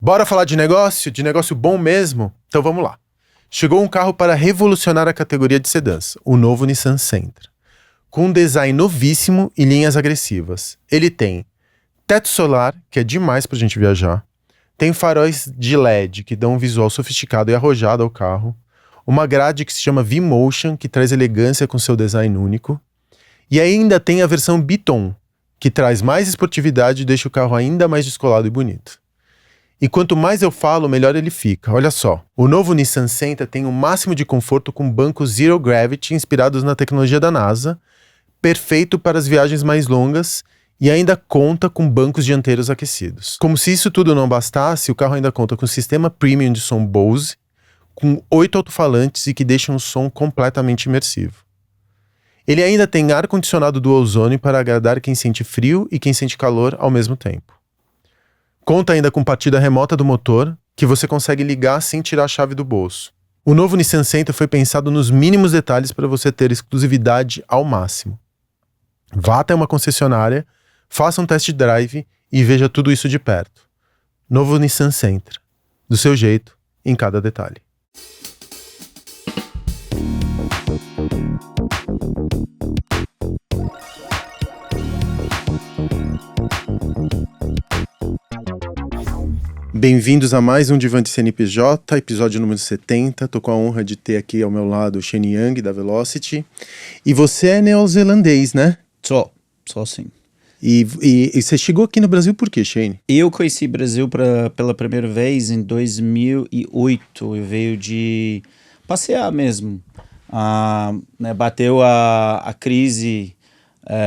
Bora falar de negócio bom mesmo? Então vamos lá. Chegou um carro para revolucionar a categoria de sedãs, o novo Nissan Sentra. Com um design novíssimo e linhas agressivas. Ele tem teto solar, que é demais pra gente viajar. Tem faróis de LED, que dão um visual sofisticado e arrojado ao carro. Uma grade que se chama V-Motion, que traz elegância com seu design único. E ainda tem a versão Biton, que traz mais esportividade e deixa o carro ainda mais descolado e bonito. E quanto mais eu falo, melhor ele fica. Olha só, o novo Nissan Sentra tem o máximo de conforto com bancos Zero Gravity inspirados na tecnologia da NASA, perfeito para as viagens mais longas e ainda conta com bancos dianteiros aquecidos. Como se isso tudo não bastasse, o carro ainda conta com sistema premium de som Bose, com 8 alto-falantes e que deixa um som completamente imersivo. Ele ainda tem ar-condicionado dual zone para agradar quem sente frio e quem sente calor ao mesmo tempo. Conta ainda com partida remota do motor, que você consegue ligar sem tirar a chave do bolso. O novo Nissan Sentra foi pensado nos mínimos detalhes para você ter exclusividade ao máximo. Vá até uma concessionária, faça um test drive e veja tudo isso de perto. Novo Nissan Sentra. Do seu jeito, em cada detalhe. Bem-vindos a mais um Divan de CNPJ, episódio número 70. Tô com a honra de ter aqui ao meu lado o Shane Young, da Velocity. E você é neozelandês, né? Só sim. E você chegou aqui no Brasil por quê, Shane? Eu conheci o Brasil pela primeira vez em 2008. Eu veio de passear mesmo. Bateu a crise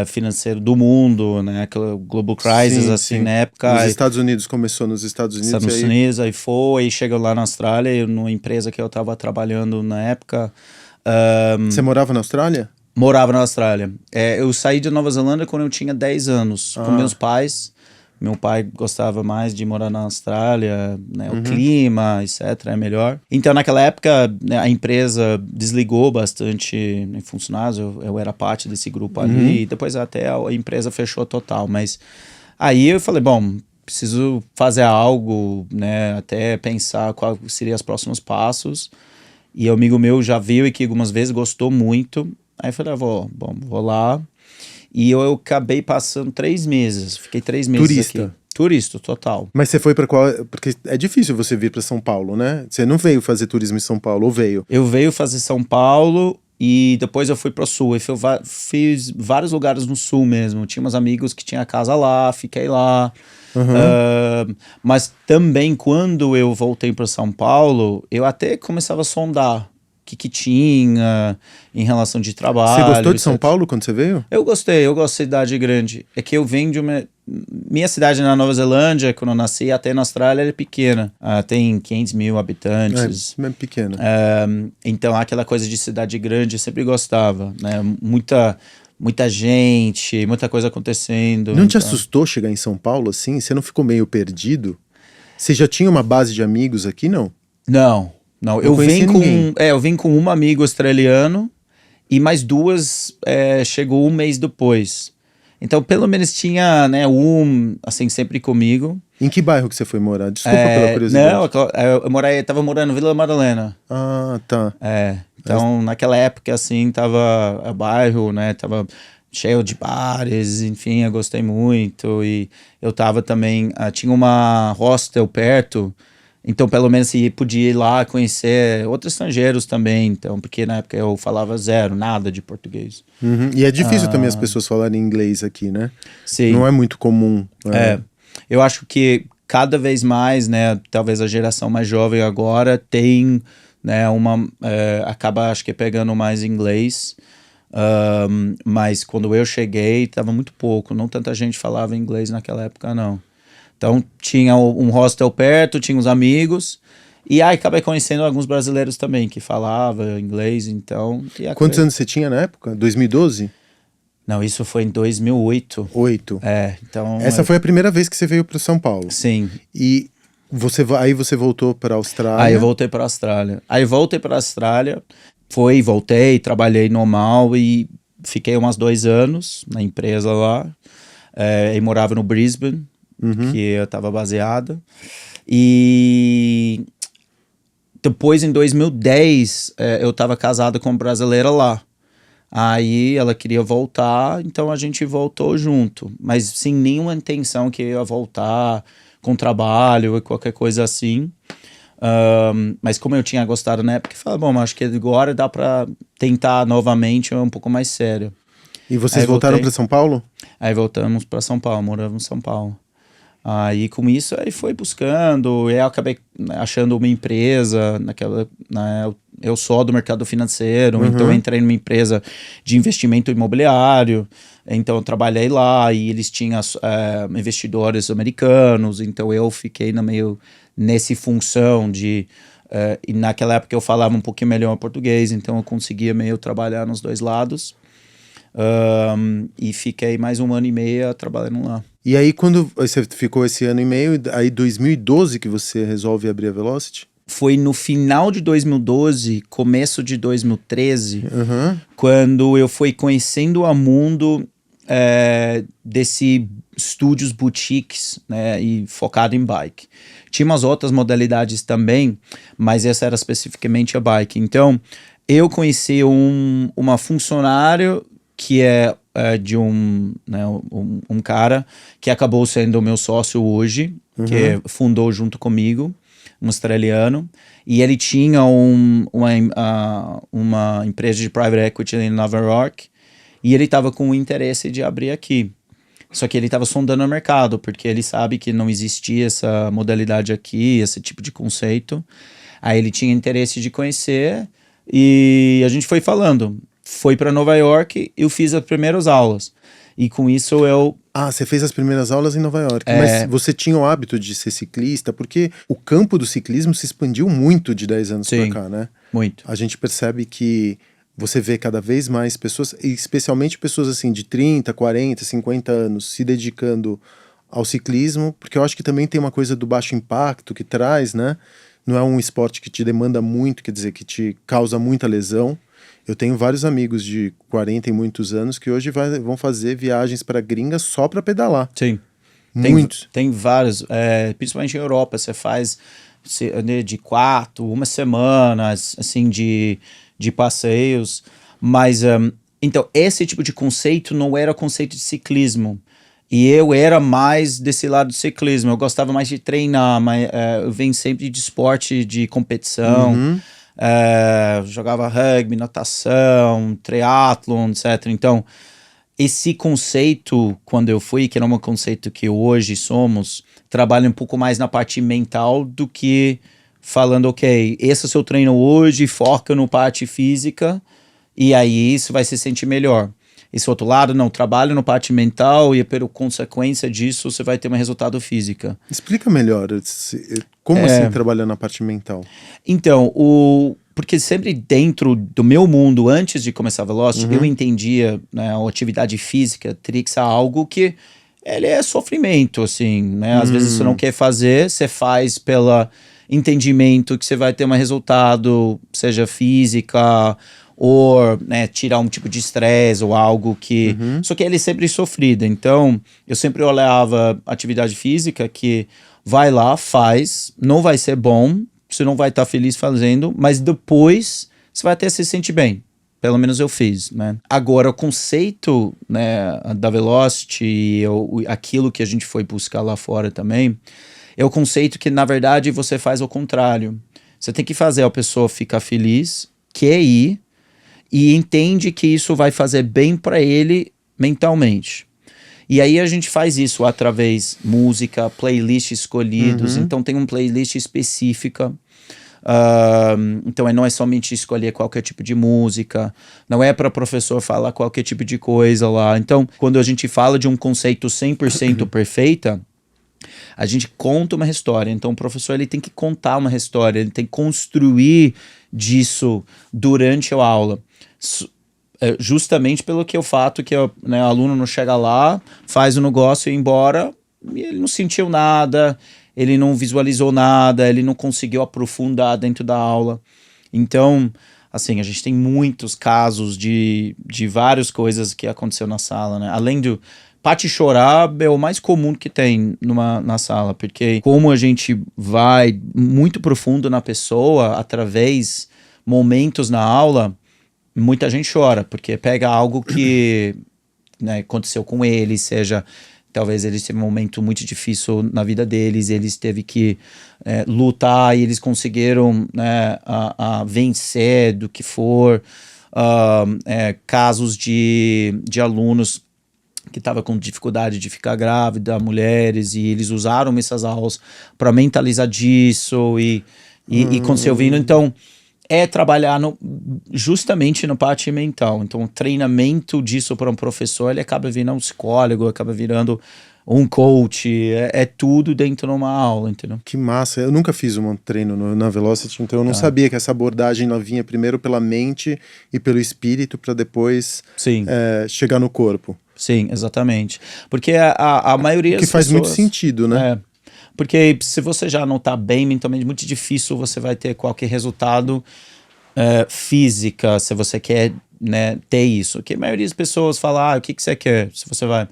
financeira do mundo, né? Aquela global crisis, sim. na época. Nos Estados Unidos, começou nos Estados Unidos. Estados Unidos, aí foi, chegou lá na Austrália, numa empresa que eu estava trabalhando na época. Você morava na Austrália? Morava na Austrália. Eu saí de Nova Zelândia quando eu tinha 10 anos, com meus pais. Meu pai gostava mais de morar na Austrália, né? O clima, etc. é melhor. Então, naquela época, né, a empresa desligou bastante, né, funcionários. Eu era parte desse grupo ali. E depois até a empresa fechou total. Mas aí eu falei, bom, preciso fazer algo, né? Até pensar quais seriam os próximos passos. E o amigo meu já veio aqui algumas vezes, gostou muito. Aí eu falei, vou lá. E eu acabei passando 3 meses. Fiquei 3 meses Turista. aqui. Turista, total. Mas você foi pra qual... Porque é difícil você vir pra São Paulo, né? Você não veio fazer turismo em São Paulo, ou veio? Eu veio fazer São Paulo e depois eu fui pro Sul. Eu fiz vários lugares no Sul mesmo. Tinha uns amigos que tinham casa lá, fiquei lá. Mas também quando eu voltei para São Paulo, eu até começava a sondar o que tinha em relação de trabalho. Você gostou de São Paulo quando você veio? Eu gostei da cidade grande. É que eu venho de uma... Minha cidade na Nova Zelândia, quando eu nasci, até na Austrália, é pequena. Tem 500 mil habitantes. É pequena. Então, aquela coisa de cidade grande, eu sempre gostava, né? Muita gente, muita coisa acontecendo. Não te assustou chegar em São Paulo assim? Você não ficou meio perdido? Você já tinha uma base de amigos aqui, não? Não. Eu vim com um amigo australiano e mais 2 chegou 1 mês depois. Então, pelo menos tinha, né, assim, sempre comigo. Em que bairro que você foi morar? Desculpa pela curiosidade. Não, eu tava morando na Vila Madalena. Ah, tá. Então, naquela época, assim, tava o bairro, né, tava cheio de bares, enfim, eu gostei muito. E eu tava também, tinha uma hostel perto. Então, pelo menos, podia ir lá conhecer outros estrangeiros também. Então, porque na época eu falava nada de português. E é difícil também as pessoas falarem inglês aqui, né? Sim. Não é muito comum. Eu acho que cada vez mais, né, talvez a geração mais jovem agora tem, né, acaba, acho que, pegando mais inglês. Mas quando eu cheguei, estava muito pouco. Não tanta gente falava inglês naquela época, não. Então, tinha um hostel perto, tinha uns amigos. E aí, acabei conhecendo alguns brasileiros também, que falavam inglês, então... Quantos anos você tinha na época? 2012? Não, isso foi em 2008. 8? Então... Essa foi a primeira vez que você veio para São Paulo? Sim. E aí você voltou para a Austrália? Aí eu voltei para a Austrália. Voltei, trabalhei normal e fiquei uns 2 anos na empresa lá. E morava no Brisbane. Que eu estava baseado. E depois, em 2010, eu estava casado com uma brasileira lá. Aí ela queria voltar, então a gente voltou junto. Mas sem nenhuma intenção que eu ia voltar com trabalho ou qualquer coisa assim. Mas como eu tinha gostado na época, eu falei, bom, acho que agora dá para tentar novamente um pouco mais sério. E vocês voltaram para São Paulo? Aí voltamos para São Paulo, moramos em São Paulo. Aí com isso aí foi buscando, eu acabei achando uma empresa eu sou do mercado financeiro, então eu entrei numa empresa de investimento imobiliário, então eu trabalhei lá e eles tinham investidores americanos, então eu fiquei meio nessa função de e naquela época eu falava um pouquinho melhor português, então eu conseguia meio trabalhar nos dois lados. E fiquei mais 1 ano e meio trabalhando lá. E aí quando você ficou esse ano e meio, aí 2012 que você resolve abrir a Velocity? Foi no final de 2012, começo de 2013, quando eu fui conhecendo o mundo desse estúdios boutiques, né, e focado em bike. Tinha umas outras modalidades também, mas essa era especificamente a bike. Então, eu conheci uma funcionário que de um cara que acabou sendo o meu sócio hoje, que fundou junto comigo, um australiano, e ele tinha uma empresa de private equity em Nova York, e ele estava com o interesse de abrir aqui. Só que ele estava sondando o mercado, porque ele sabe que não existia essa modalidade aqui, esse tipo de conceito. Aí ele tinha interesse de conhecer, e a gente foi falando. Foi para Nova York, eu fiz as primeiras aulas. E com isso eu... Ah, você fez as primeiras aulas em Nova York. Mas você tinha o hábito de ser ciclista, porque o campo do ciclismo se expandiu muito de 10 anos para cá, né? Muito. A gente percebe que você vê cada vez mais pessoas, especialmente pessoas assim de 30, 40, 50 anos, se dedicando ao ciclismo, porque eu acho que também tem uma coisa do baixo impacto que traz, né? Não é um esporte que te demanda muito, quer dizer, que te causa muita lesão. Eu tenho vários amigos de 40 e muitos anos que hoje vão fazer viagens para gringas só para pedalar. Sim. Muitos. Tem vários, principalmente na Europa, você faz de 1 semana, assim, de passeios. Mas, então, esse tipo de conceito não era conceito de ciclismo. E eu era mais desse lado do ciclismo. Eu gostava mais de treinar, mas eu venho sempre de esporte, de competição. Jogava rugby, natação, triatlon, etc. Então, esse conceito, quando eu fui, que era um conceito que hoje somos, trabalha um pouco mais na parte mental do que falando, ok, esse é o seu treino hoje, foca no parte física, e aí isso vai se sentir melhor. Esse outro lado, não, trabalha no parte mental e por consequência disso você vai ter um resultado físico. Explica melhor, como assim trabalhar na parte mental? Então, porque sempre dentro do meu mundo, antes de começar a Velocity, eu entendia, né, a atividade física teria que ser algo que ele é sofrimento, assim, né? Às vezes você não quer fazer, você faz pelo entendimento que você vai ter um resultado, seja física ou, né, tirar um tipo de estresse ou algo que... Só que ele é sempre sofrido. Então, eu sempre olhava atividade física que vai lá, faz, não vai ser bom, você não vai estar feliz fazendo, mas depois você vai até se sentir bem. Pelo menos eu fiz, né? Agora, o conceito, né, da Velocity, aquilo que a gente foi buscar lá fora também, é o conceito que, na verdade, você faz ao contrário. Você tem que fazer a pessoa ficar feliz, quer ir, e entende que isso vai fazer bem para ele mentalmente. E aí a gente faz isso através música, playlist escolhidos. Então tem uma playlist específica. Então não é somente escolher qualquer tipo de música. Não é para professor falar qualquer tipo de coisa lá. Então quando a gente fala de um conceito 100% perfeita, a gente conta uma história. Então o professor ele tem que contar uma história. Ele tem que construir disso durante a aula. Justamente pelo que o fato que né, o aluno não chega lá, faz o negócio e ir embora, e ele não sentiu nada, ele não visualizou nada, ele não conseguiu aprofundar dentro da aula. Então, assim, a gente tem muitos casos de várias coisas que aconteceu na sala, né? Além do parte chorar é o mais comum que tem na sala, porque como a gente vai muito profundo na pessoa, através momentos na aula, muita gente chora, porque pega algo que, né, aconteceu com ele, seja... Talvez eles teve um momento muito difícil na vida deles, eles teve que lutar e eles conseguiram, né, a vencer do que for. Casos de alunos que estavam com dificuldade de ficar grávida, mulheres, e eles usaram essas aulas para mentalizar disso e conseguir ouvindo. Então, trabalhar justamente no parte mental. Então, o treinamento disso para um professor, ele acaba virando um psicólogo, acaba virando um coach, tudo dentro de uma aula, entendeu? Que massa, eu nunca fiz um treino na Velocity, então eu não sabia que essa abordagem ela vinha primeiro pela mente e pelo espírito para depois chegar no corpo. Sim, exatamente. Porque a maioria das pessoas... Que faz muito sentido, né? Porque se você já não está bem mentalmente, é muito difícil você vai ter qualquer resultado física, se você quer, né, ter isso. Porque a maioria das pessoas fala, o que você quer? Se você vai,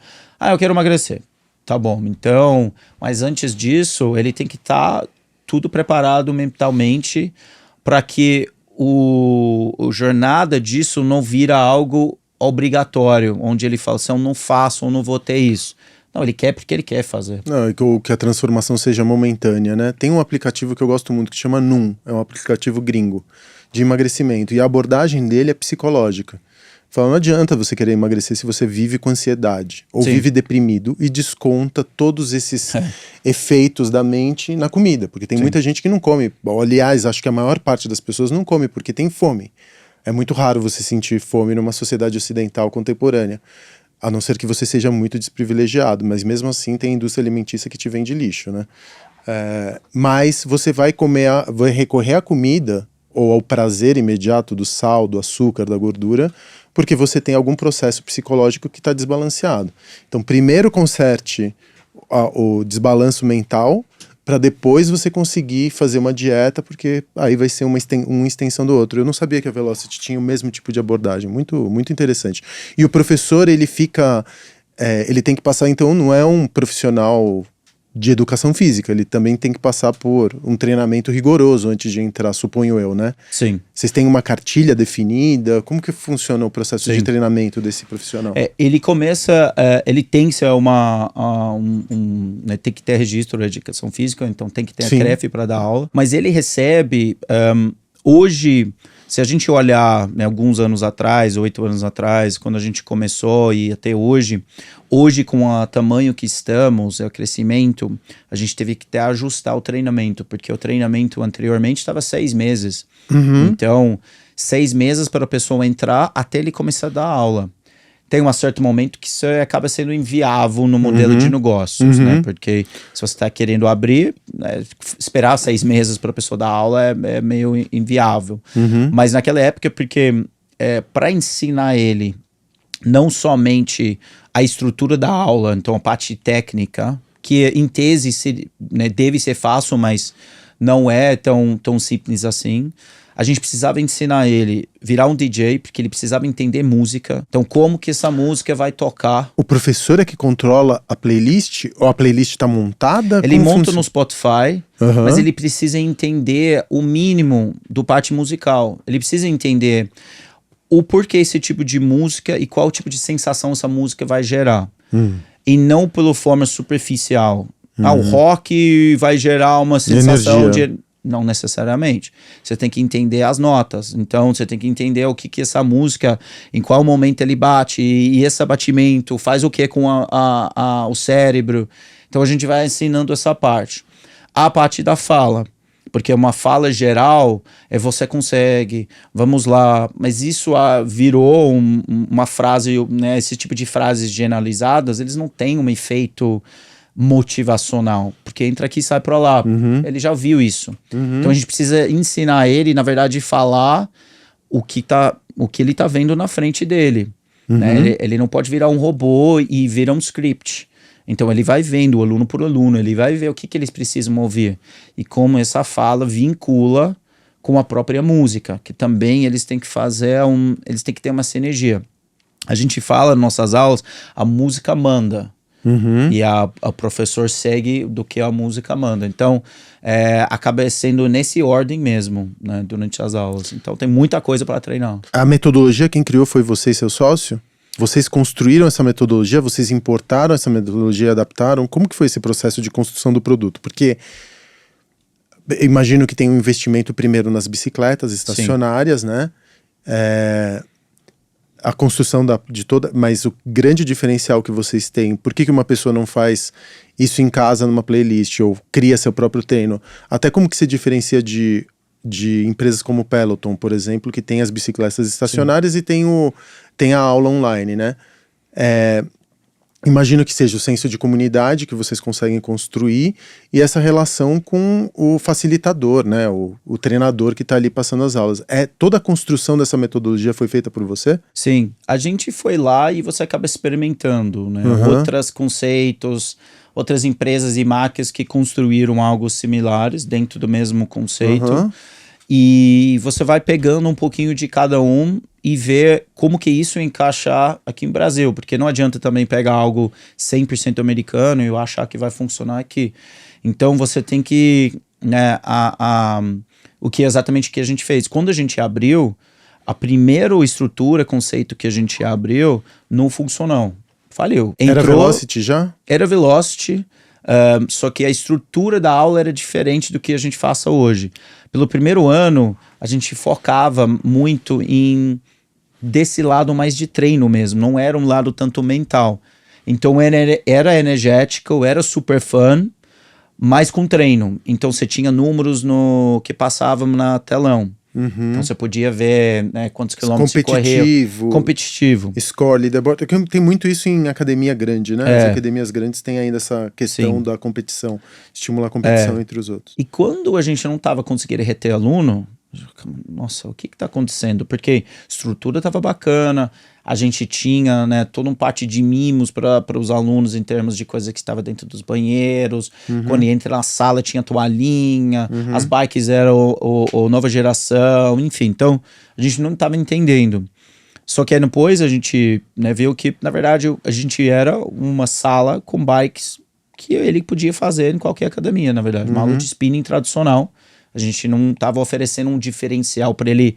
eu quero emagrecer. Tá bom, então, mas antes disso, ele tem que estar tudo preparado mentalmente para que o jornada disso não vira algo obrigatório, onde ele fala, se eu não faço, eu não vou ter isso. Não, ele quer porque ele quer fazer. Não, e que a transformação seja momentânea, né? Tem um aplicativo que eu gosto muito que chama Noom, é um aplicativo gringo de emagrecimento, e a abordagem dele é psicológica. Fala, não adianta você querer emagrecer se você vive com ansiedade, ou vive deprimido e desconta todos esses efeitos da mente na comida, porque tem muita gente que não come. Aliás, acho que a maior parte das pessoas não come porque tem fome. É muito raro você sentir fome numa sociedade ocidental contemporânea. A não ser que você seja muito desprivilegiado, mas mesmo assim tem indústria alimentícia que te vende lixo, né? Mas você vai vai recorrer à comida ou ao prazer imediato do sal, do açúcar, da gordura, porque você tem algum processo psicológico que está desbalanceado. Então, primeiro conserte o desbalanço mental, para depois você conseguir fazer uma dieta, porque aí vai ser uma extensão do outro. Eu não sabia que a Velocity tinha o mesmo tipo de abordagem, muito, muito interessante. E o professor, ele tem que passar, então, não é um profissional de educação física, ele também tem que passar por um treinamento rigoroso antes de entrar, suponho eu, né? Sim. Vocês têm uma cartilha definida? Como que funciona o processo de treinamento desse profissional? Ele começa, ele tem que ser né, tem que ter registro de educação física, então tem que ter a CREF para dar aula, mas ele recebe, hoje, se a gente olhar, né, alguns anos atrás, 8 anos atrás, quando a gente começou e até hoje com o tamanho que estamos, o crescimento, a gente teve que ajustar o treinamento, porque o treinamento anteriormente estava 6 meses. Então, 6 meses para a pessoa entrar até ele começar a dar aula. Tem um certo momento que isso acaba sendo inviável no modelo de negócios, né? Porque se você está querendo abrir, né, esperar 6 meses para a pessoa dar aula é meio inviável. Mas naquela época, porque para ensinar ele não somente a estrutura da aula, então a parte técnica, que em tese né, deve ser fácil, mas não é tão simples assim. A gente precisava ensinar ele virar um DJ, porque ele precisava entender música. Então, como que essa música vai tocar? O professor é que controla a playlist? Ou a playlist está montada? Ele monta no Spotify, mas ele precisa entender o mínimo do parte musical. Ele precisa entender o porquê esse tipo de música e qual tipo de sensação essa música vai gerar. E não pela forma superficial. O rock vai gerar uma sensação de... Não necessariamente. Você tem que entender as notas. Então, você tem que entender o que essa música, em qual momento ele bate, e esse batimento faz o que com o cérebro. Então, a gente vai ensinando essa parte. A parte da fala. Porque uma fala geral você consegue, vamos lá. Mas isso virou uma frase, né? Esse tipo de frases generalizadas, eles não têm um efeito motivacional, porque entra aqui e sai pra lá. Ele já viu isso. Então a gente precisa ensinar ele, na verdade, falar o que ele tá vendo na frente dele. Né? Ele não pode virar um robô e virar um script. Então ele vai vendo, aluno por aluno, ele vai ver o que eles precisam ouvir. E como essa fala vincula com a própria música, que também eles têm que fazer eles têm que ter uma sinergia. a gente fala nas nossas aulas, a música manda. E a professor segue do que a música manda. Então, acaba sendo nesse ordem mesmo, né, durante as aulas. Então, tem muita coisa para treinar. A metodologia quem criou foi você e seu sócio? Vocês construíram essa metodologia? Vocês importaram essa metodologia e adaptaram? Como que foi esse processo de construção do produto? Porque eu imagino que tem um investimento primeiro nas bicicletas estacionárias, né? A construção de toda... Mas o grande diferencial que vocês têm, por que uma pessoa não faz isso em casa numa playlist ou cria seu próprio treino? Até como que se diferencia de empresas como o Peloton, por exemplo, que tem as bicicletas estacionárias e tem a aula online, né? Imagino que seja o senso de comunidade que vocês conseguem construir e essa relação com o facilitador, né? O treinador que está ali passando as aulas. Toda a construção dessa metodologia foi feita por você? Sim. A gente foi lá e você acaba experimentando, né? Outros conceitos, outras empresas e marcas que construíram algo similares dentro do mesmo conceito. E você vai pegando um pouquinho de cada um e ver como que isso encaixar aqui no Brasil. Porque não adianta também pegar algo 100% americano e eu achar que vai funcionar aqui. Então você tem que... né, o que é exatamente que a gente fez. Quando a gente abriu, a primeira estrutura, conceito que a gente abriu, não funcionou. Faliu. Era Velocity já? Era Velocity. Só que a estrutura da aula era diferente do que a gente faça hoje. Pelo primeiro ano, a gente focava muito desse lado mais de treino mesmo, não era um lado tanto mental. Então era energético, era super fun, mas com treino. Então você tinha números que passavam na telão. Então você podia ver, né, quantos quilômetros você correu. Competitivo. Score, leaderboard. Tem muito isso em academia grande, né? As academias grandes têm ainda essa questão da competição. Estimular a competição entre os outros. E quando a gente não estava conseguindo reter aluno, nossa, o que está acontecendo? Porque a estrutura estava bacana, a gente tinha, né, todo um parte de mimos para os alunos em termos de coisa que estava dentro dos banheiros. Quando entra na sala tinha toalhinha, as bikes eram o nova geração, enfim. Então a gente não estava entendendo. Só que aí depois a gente, né, viu que na verdade a gente era uma sala com bikes que ele podia fazer em qualquer academia, na verdade. Uma aula de spinning tradicional. A gente não estava oferecendo um diferencial para ele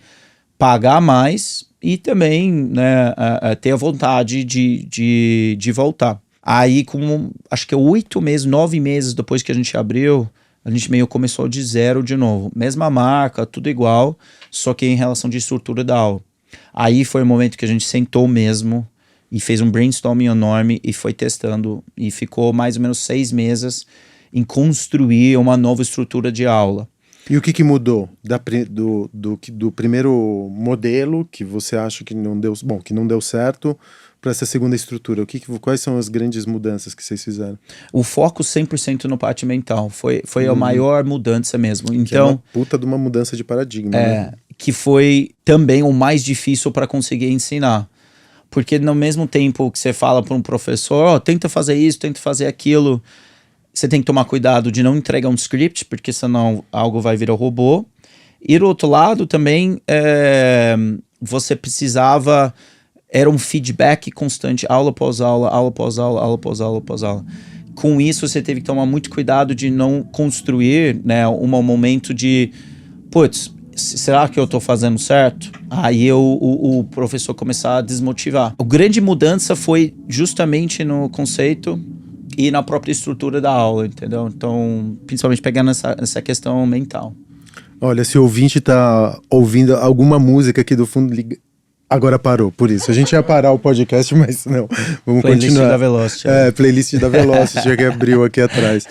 pagar mais e também, né, ter a vontade de voltar. Aí, acho que 8 meses, 9 meses depois que a gente abriu, a gente meio começou de zero de novo. Mesma marca, tudo igual, só que em relação de estrutura da aula. Aí foi o momento que a gente sentou mesmo e fez um brainstorming enorme e foi testando. E ficou mais ou menos 6 meses em construir uma nova estrutura de aula. E o que mudou do primeiro modelo que você acha que não deu certo para essa segunda estrutura? Quais são as grandes mudanças que vocês fizeram? O foco 100% no parte mental. Foi a maior mudança mesmo. Então, que é uma puta de uma mudança de paradigma. Né? Que foi também o mais difícil para conseguir ensinar. Porque no mesmo tempo que você fala para um professor, tenta fazer isso, tenta fazer aquilo... Você tem que tomar cuidado de não entregar um script, porque senão algo vai virar robô. E do outro lado também, você precisava... Era um feedback constante, aula após aula, aula após aula, aula após aula, após aula. Com isso, você teve que tomar muito cuidado de não construir, né, um momento de... Putz, será que eu estou fazendo certo? Aí o professor começar a desmotivar. A grande mudança foi justamente no conceito... e na própria estrutura da aula, entendeu? Então, principalmente pegando essa questão mental. Olha, se o ouvinte tá ouvindo alguma música aqui do fundo, agora parou, por isso. A gente ia parar o podcast, mas não, vamos playlist continuar. Da Velocity. Playlist da Velocity, que abriu aqui atrás.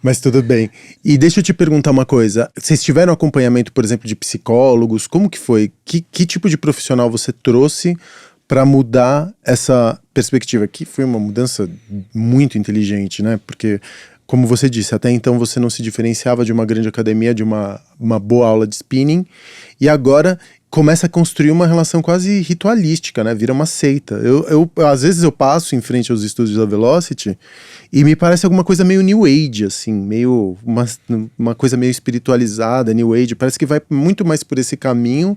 Mas tudo bem. E deixa eu te perguntar uma coisa. Vocês tiveram acompanhamento, por exemplo, de psicólogos? Como que foi? Que tipo de profissional você trouxe para mudar essa perspectiva? Que foi uma mudança muito inteligente, né? Porque, como você disse, até então você não se diferenciava de uma grande academia, de uma uma boa aula de spinning, e agora começa a construir uma relação quase ritualística, né? Vira uma seita. Às vezes eu passo em frente aos estúdios da Velocity e me parece alguma coisa meio New Age, assim, meio uma coisa meio espiritualizada, New Age. Parece que vai muito mais por esse caminho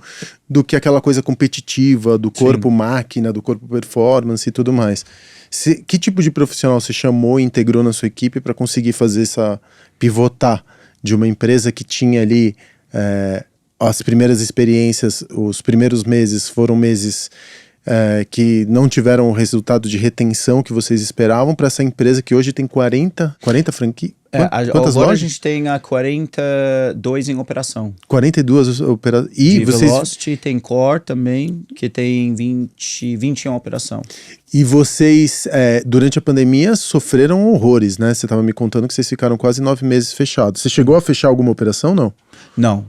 do que aquela coisa competitiva, do corpo máquina, do corpo performance e tudo mais. Que tipo de profissional você chamou e integrou na sua equipe para conseguir fazer essa pivotar de uma empresa que tinha ali as primeiras experiências, os primeiros meses foram meses que não tiveram o resultado de retenção que vocês esperavam, para essa empresa que hoje tem 40 franquias? Quantas agora lojas? A gente tem 42 em operação. 42 operações. E vocês... Velocity tem Core também, que tem 20 em operação. E vocês, durante a pandemia, sofreram horrores, né? Você estava me contando que vocês ficaram quase 9 meses fechados. Você chegou a fechar alguma operação, não? Não.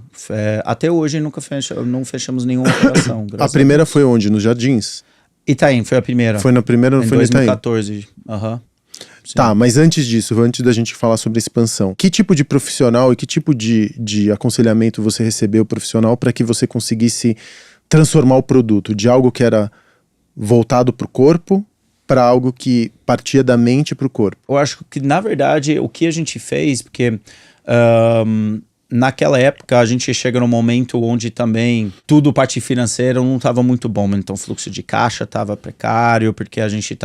Até hoje não fechamos nenhuma operação. A primeira foi onde? Nos Jardins? Itaim, foi a primeira. Foi na primeira, não foi no Itaim? Em 2014, Tá, mas antes disso, antes da gente falar sobre a expansão, que tipo de profissional e que tipo de aconselhamento você recebeu profissional para que você conseguisse transformar o produto de algo que era voltado para o corpo para algo que partia da mente para o corpo? Eu acho que, na verdade, o que a gente fez, porque naquela época a gente chega num momento onde também tudo, parte financeira, não estava muito bom. Então o fluxo de caixa estava precário, porque a gente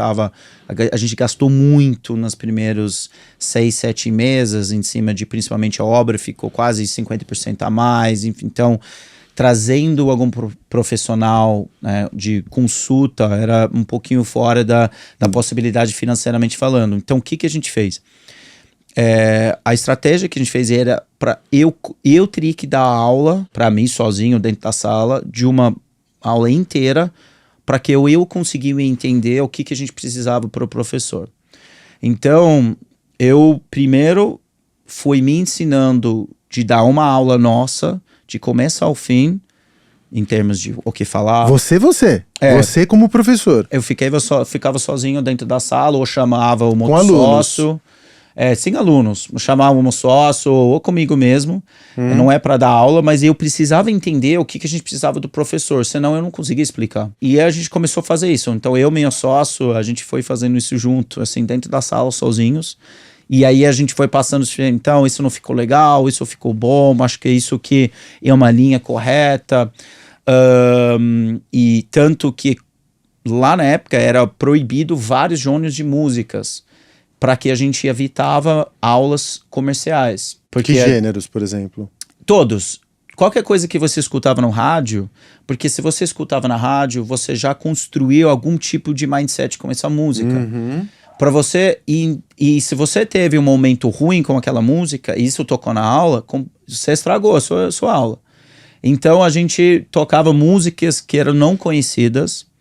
gastou muito nos primeiros 6, 7 meses em cima de principalmente a obra, ficou quase 50% a mais. Enfim, então, trazendo algum profissional, né, de consulta era um pouquinho fora da possibilidade financeiramente falando. Então o que a gente fez? A estratégia que a gente fez era para eu teria que dar aula para mim sozinho dentro da sala, de uma aula inteira, para que eu conseguisse entender o que a gente precisava para o professor. Então eu primeiro fui me ensinando de dar uma aula nossa de começo ao fim, em termos de o que falar. Você Você como professor. Eu ficava sozinho dentro da sala, ou chamava o outro sócio. Sem alunos, chamava um sócio ou comigo mesmo. Não é para dar aula, mas eu precisava entender o que a gente precisava do professor, senão eu não conseguia explicar. E a gente começou a fazer isso. Então eu e meu sócio, a gente foi fazendo isso junto, assim, dentro da sala, sozinhos. E aí a gente foi passando, então isso não ficou legal, isso ficou bom, acho que isso que é uma linha correta. E tanto que lá na época era proibido vários gêneros de músicas, para que a gente evitava aulas comerciais. Que gêneros, por exemplo? Todos. Qualquer coisa que você escutava no rádio, porque se você escutava na rádio, você já construiu algum tipo de mindset com essa música. Para você, e se você teve um momento ruim com aquela música, e isso tocou na aula, você estragou a sua aula. Então a gente tocava músicas que eram não conhecidas,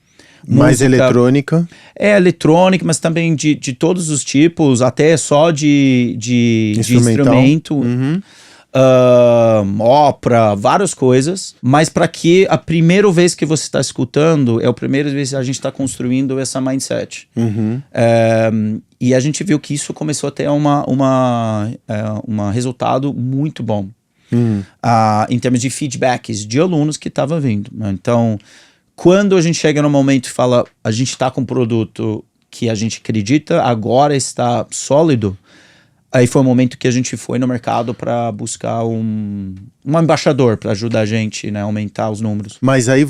mais eletrônica? Eletrônica, mas também de todos os tipos, até só de instrumento, ópera, várias coisas. Mas para que a primeira vez que você está escutando, é a primeira vez que a gente está construindo essa mindset. E a gente viu que isso começou a ter um resultado muito bom. Em termos de feedbacks de alunos que estavam vindo. Então, quando a gente chega no momento e fala, a gente está com um produto que a gente acredita, agora está sólido, aí foi o momento que a gente foi no mercado para buscar um embaixador para ajudar a gente, né, a aumentar os números. Mas aí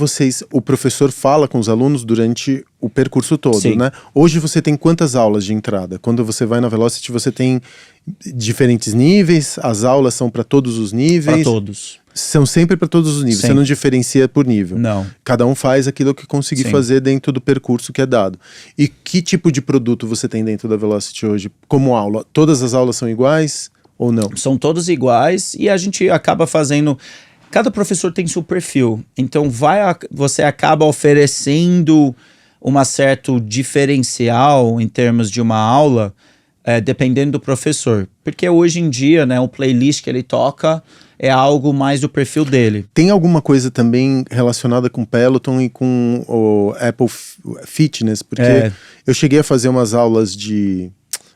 o professor fala com os alunos durante o percurso todo, Sim. né? Hoje você tem quantas aulas de entrada? Quando você vai na Velocity, você tem diferentes níveis, as aulas são para todos os níveis? Para todos. São sempre para todos os níveis, Sempre. Você não diferencia por nível. Não. Cada um faz aquilo que conseguir Sim. fazer dentro do percurso que é dado. E que tipo de produto você tem dentro da Velocity hoje como aula? Todas as aulas são iguais ou não? São todos iguais e a gente acaba fazendo... Cada professor tem seu perfil, então você acaba oferecendo um certo diferencial em termos de uma aula, dependendo do professor. Porque hoje em dia, né, o playlist que ele toca é algo mais do perfil dele. Tem alguma coisa também relacionada com Peloton e com o Apple Fitness? Porque eu cheguei a fazer umas aulas de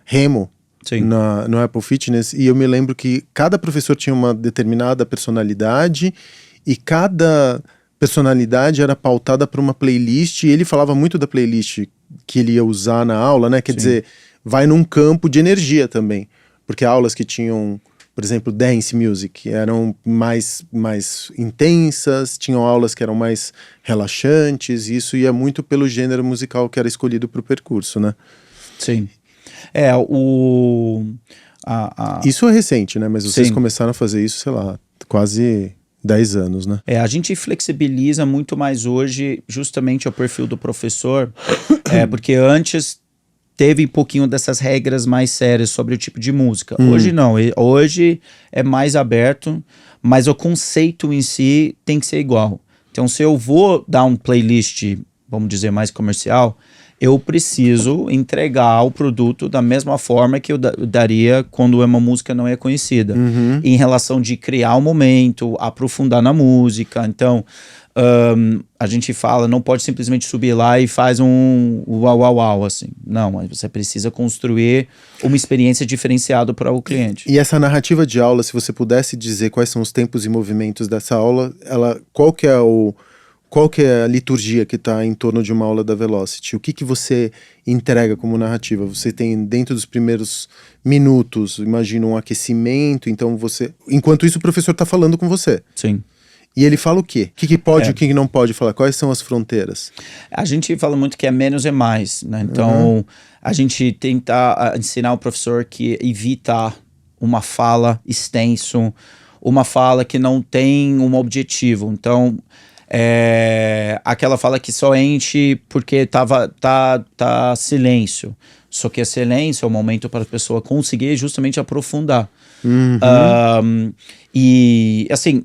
remo Sim. no Apple Fitness, e eu me lembro que cada professor tinha uma determinada personalidade, e cada personalidade era pautada por uma playlist, e ele falava muito da playlist que ele ia usar na aula, né? Quer Sim. dizer, vai num campo de energia também, porque aulas que tinham, por exemplo, dance music, eram mais intensas, tinham aulas que eram mais relaxantes, e isso ia muito pelo gênero musical que era escolhido para o percurso, né? Sim. Isso é recente, né? Mas vocês Sim. começaram a fazer isso, sei lá, quase 10 anos, né? A gente flexibiliza muito mais hoje justamente o perfil do professor, porque antes teve um pouquinho dessas regras mais sérias sobre o tipo de música. Hoje não, hoje é mais aberto, mas o conceito em si tem que ser igual. Então, se eu vou dar um playlist, vamos dizer, mais comercial, eu preciso entregar o produto da mesma forma que eu daria quando uma música não é conhecida. Em relação de criar um momento, aprofundar na música. Então, a gente fala, não pode simplesmente subir lá e faz um uau, uau, uau, assim. Não, você precisa construir uma experiência diferenciada para o cliente. E essa narrativa de aula, se você pudesse dizer quais são os tempos e movimentos dessa aula, qual que é a liturgia que está em torno de uma aula da Velocity? O que você entrega como narrativa? Você tem, dentro dos primeiros minutos, imagina um aquecimento, então enquanto isso o professor está falando com você. Sim. E ele fala o quê? O que pode e o que não pode falar? Quais são as fronteiras? A gente fala muito que é menos é mais, né? Então, a gente tenta ensinar o professor que evita uma fala extenso, uma fala que não tem um objetivo. Então, aquela fala que só enche porque tá silêncio. Só que silêncio é o momento para a pessoa conseguir justamente aprofundar. E assim,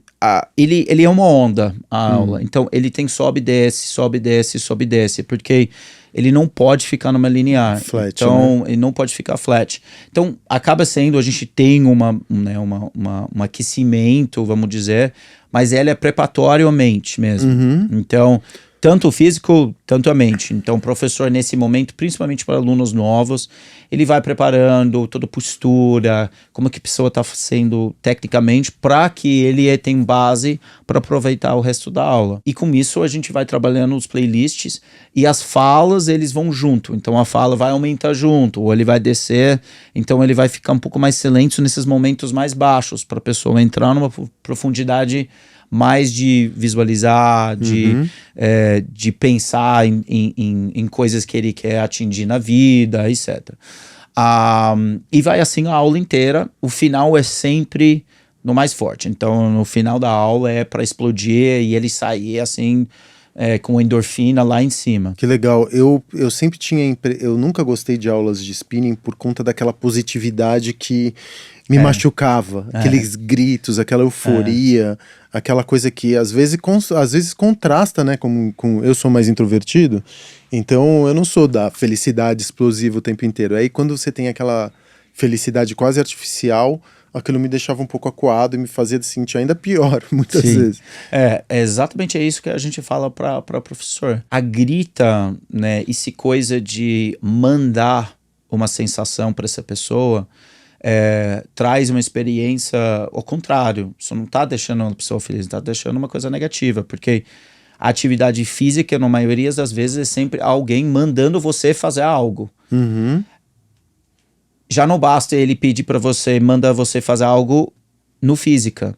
ele é uma onda, a aula. Então ele tem sobe e desce, sobe e desce, sobe e desce, porque ele não pode ficar numa linear. Flat, então, né? ele não pode ficar flat. Então, acaba sendo, a gente tem um aquecimento, vamos dizer, mas ela é preparatoriamente mesmo. Então, tanto o físico, tanto a mente. Então, o professor, nesse momento, principalmente para alunos novos, ele vai preparando toda a postura, como que a pessoa está sendo tecnicamente, para que ele tenha base para aproveitar o resto da aula. E com isso, a gente vai trabalhando os playlists e as falas, eles vão junto. Então, a fala vai aumentar junto, ou ele vai descer. Então, ele vai ficar um pouco mais silêncio nesses momentos mais baixos, para a pessoa entrar numa profundidade mais de visualizar, de pensar em coisas que ele quer atingir na vida, etc. E vai assim a aula inteira. O final é sempre no mais forte. Então, no final da aula é para explodir e ele sair assim, com endorfina lá em cima. Que legal. Eu sempre eu nunca gostei de aulas de spinning por conta daquela positividade que me machucava. Aqueles gritos, aquela euforia, aquela coisa que às vezes contrasta, né? Com eu sou mais introvertido, então eu não sou da felicidade explosiva o tempo inteiro. Aí quando você tem aquela felicidade quase artificial, aquilo me deixava um pouco acuado e me fazia sentir ainda pior, muitas vezes. É exatamente isso que a gente fala para professor. A grita, né, esse coisa de mandar uma sensação para essa pessoa, traz uma experiência ao contrário. Isso não está deixando uma pessoa feliz, está deixando uma coisa negativa, porque a atividade física, na maioria das vezes, é sempre alguém mandando você fazer algo. Já não basta ele pedir para você, mandar você fazer algo no física.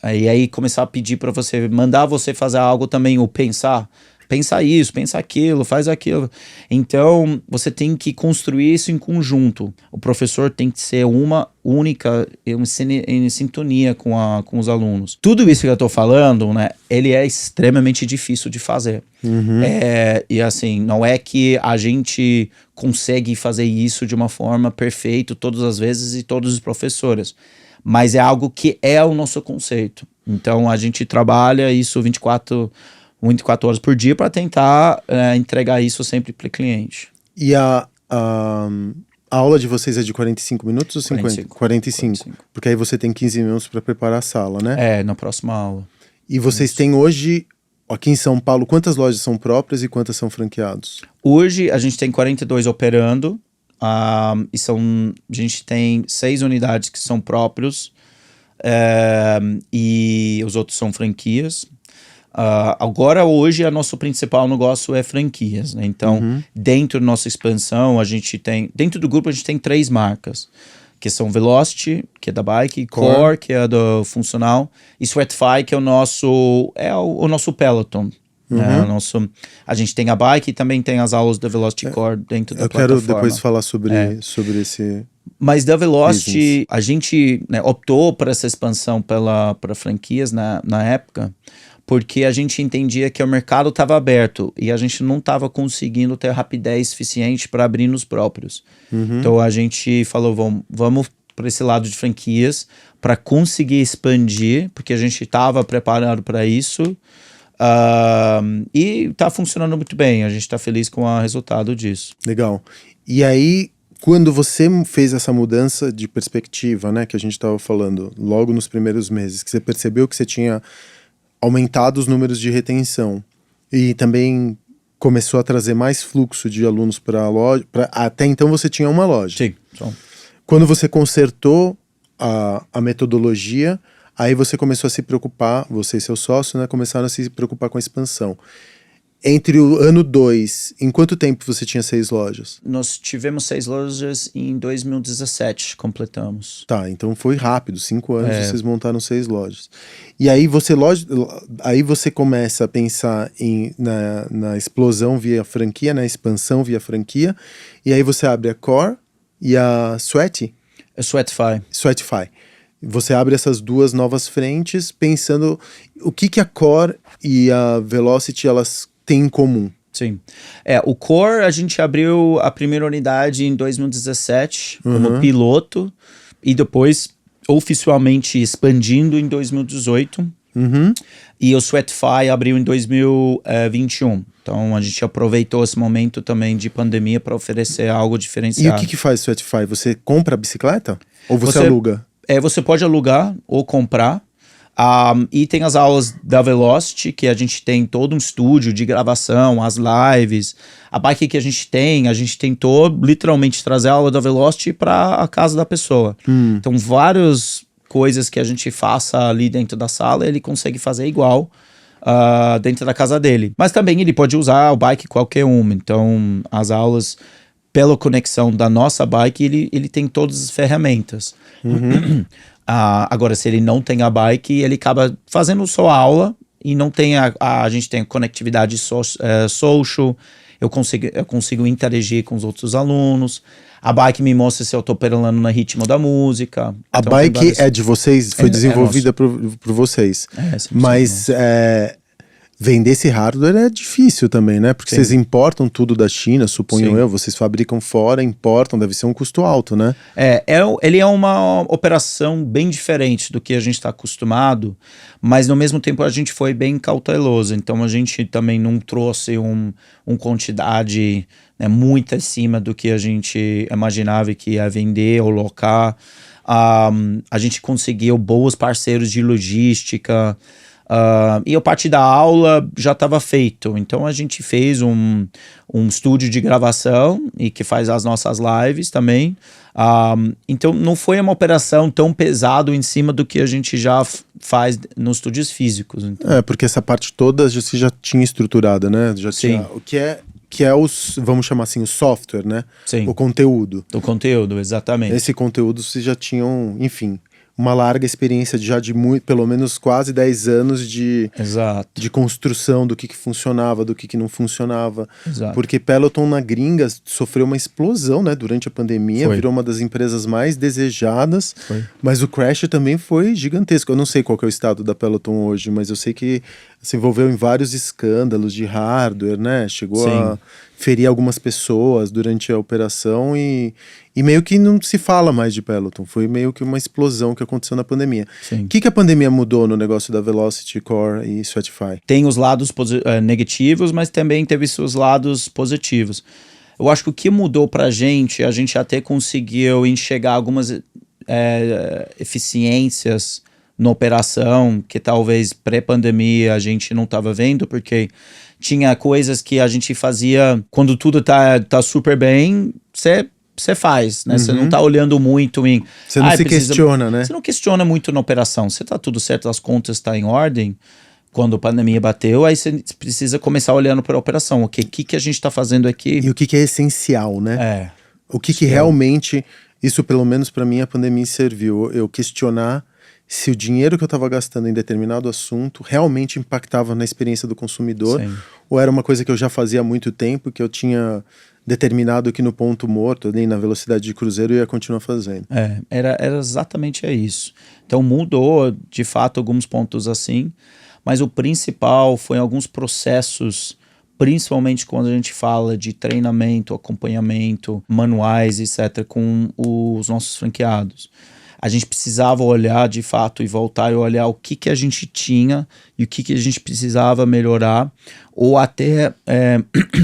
E aí começar a pedir para você, mandar você fazer algo também, ou pensar. Pensa isso, pensa aquilo, faz aquilo. Então, você tem que construir isso em conjunto. O professor tem que ser uma única, em sintonia com os alunos. Tudo isso que eu tô falando, né, ele é extremamente difícil de fazer. E assim, não é que a gente consegue fazer isso de uma forma perfeita todas as vezes e todos os professores. Mas é algo que é o nosso conceito. Então, a gente trabalha isso 24 horas por dia para tentar entregar isso sempre para o cliente. E a aula de vocês é de 45 minutos ou 50? 45. Porque aí você tem 15 minutos para preparar a sala, né? Na próxima aula. E vocês têm hoje, aqui em São Paulo, quantas lojas são próprias e quantas são franqueados? Hoje a gente tem 42 operando. A gente tem 6 unidades que são próprios, e os outros são franquias. Agora, hoje, o nosso principal negócio é franquias, né? Então, dentro da nossa expansão, dentro do grupo, a gente tem 3 marcas, que são Velocity, que é da bike, Core, que é do funcional, e Sweatify, que é o nosso Peloton. Né? A gente tem a bike e também tem as aulas da Velocity Core dentro da plataforma. Eu quero depois falar sobre esse... Mas da Velocity, a gente, né, optou por essa expansão para franquias na época, porque a gente entendia que o mercado estava aberto e a gente não estava conseguindo ter rapidez suficiente para abrir nos próprios. Então a gente falou, vamos para esse lado de franquias para conseguir expandir, porque a gente estava preparado para isso. E está funcionando muito bem, a gente está feliz com o resultado disso. Legal. E aí, quando você fez essa mudança de perspectiva, né, que a gente estava falando, logo nos primeiros meses, que você percebeu que você tinha aumentado os números de retenção e também começou a trazer mais fluxo de alunos para a loja, até então você tinha uma loja. Sim. Quando você consertou a metodologia, aí você começou a se preocupar, você e seu sócio, né, começaram a se preocupar com a expansão. Entre o ano 2, em quanto tempo você tinha 6 lojas? Nós tivemos 6 lojas em 2017, completamos. Tá, então foi rápido, 5 anos vocês montaram 6 lojas. E aí você começa a pensar na explosão via franquia, na expansão via franquia, e aí você abre a Core e a Sweatify. Você abre essas 2 novas frentes pensando o que a Core e a Velocity elas têm em comum. Sim. O Core, a gente abriu a primeira unidade em 2017 como piloto e depois oficialmente expandindo em 2018. E o Sweatify abriu em 2021. Então a gente aproveitou esse momento também de pandemia para oferecer algo diferenciado. E o que faz o Sweatify? Você compra a bicicleta? Ou você aluga? Você pode alugar ou comprar. E tem as aulas da Velocity, que a gente tem todo um estúdio de gravação, as lives. A bike que a gente tentou literalmente trazer a aula da Velocity para a casa da pessoa. Então, várias coisas que a gente faça ali dentro da sala, ele consegue fazer igual dentro da casa dele. Mas também ele pode usar o bike qualquer uma. Então, as aulas, pela conexão da nossa bike, ele tem todas as ferramentas. Agora, se ele não tem a bike, ele acaba fazendo só a aula e não tem a gente tem a conectividade social, eu consigo interagir com os outros alunos, a bike me mostra se eu tô pedalando no ritmo da música. A então, bike é de vocês? Foi desenvolvida por vocês. Mas vender esse hardware é difícil também, né? Porque vocês importam tudo da China, suponho eu, vocês fabricam fora, importam, deve ser um custo alto, né? Ele é uma operação bem diferente do que a gente está acostumado, mas no mesmo tempo a gente foi bem cauteloso, então a gente também não trouxe uma quantidade, né, muito acima do que a gente imaginava que ia vender ou locar. A gente conseguiu bons parceiros de logística, e a parte da aula já estava feito, então a gente fez um estúdio de gravação e que faz as nossas lives também, então não foi uma operação tão pesada em cima do que a gente já faz nos estúdios físicos. Então. Porque essa parte toda você já tinha estruturada, né? Já tinha, o que é os, vamos chamar assim, o software, né? Sim. O conteúdo. O conteúdo, exatamente. Esse conteúdo vocês já tinham, enfim, uma larga experiência de pelo menos quase 10 anos de construção do que funcionava, do que não funcionava. Exato. Porque Peloton na gringa sofreu uma explosão, né, durante a pandemia, virou uma das empresas mais desejadas, mas o crash também foi gigantesco. Eu não sei qual que é o estado da Peloton hoje, mas eu sei que se envolveu em vários escândalos de hardware, né, chegou a ferir algumas pessoas durante a operação e meio que não se fala mais de Peloton. Foi meio que uma explosão que aconteceu na pandemia. O que a pandemia mudou no negócio da Velocity, Core e Sweatify? Tem os lados negativos, mas também teve seus lados positivos. Eu acho que o que mudou pra gente, a gente até conseguiu enxergar algumas eficiências na operação que talvez pré-pandemia a gente não estava vendo, porque tinha coisas que a gente fazia quando tudo tá super bem, você você faz, né? Você não tá olhando muito em... Você não se questiona, né? Você não questiona muito na operação. Você tá tudo certo, as contas estão em ordem. Quando a pandemia bateu, aí você precisa começar olhando para a operação. O que a gente está fazendo aqui? E o que é essencial, né? O que Isso realmente, isso pelo menos para mim a pandemia serviu. Eu questionar se o dinheiro que eu estava gastando em determinado assunto realmente impactava na experiência do consumidor, Sim. ou era uma coisa que eu já fazia há muito tempo, que eu tinha determinado que no ponto morto, ali na velocidade de cruzeiro, eu ia continuar fazendo. Era exatamente isso. Então mudou, de fato, alguns pontos assim, mas o principal foi alguns processos, principalmente quando a gente fala de treinamento, acompanhamento, manuais, etc., com os nossos franqueados. A gente precisava olhar de fato e voltar e olhar o que a gente tinha e o que a gente precisava melhorar ou até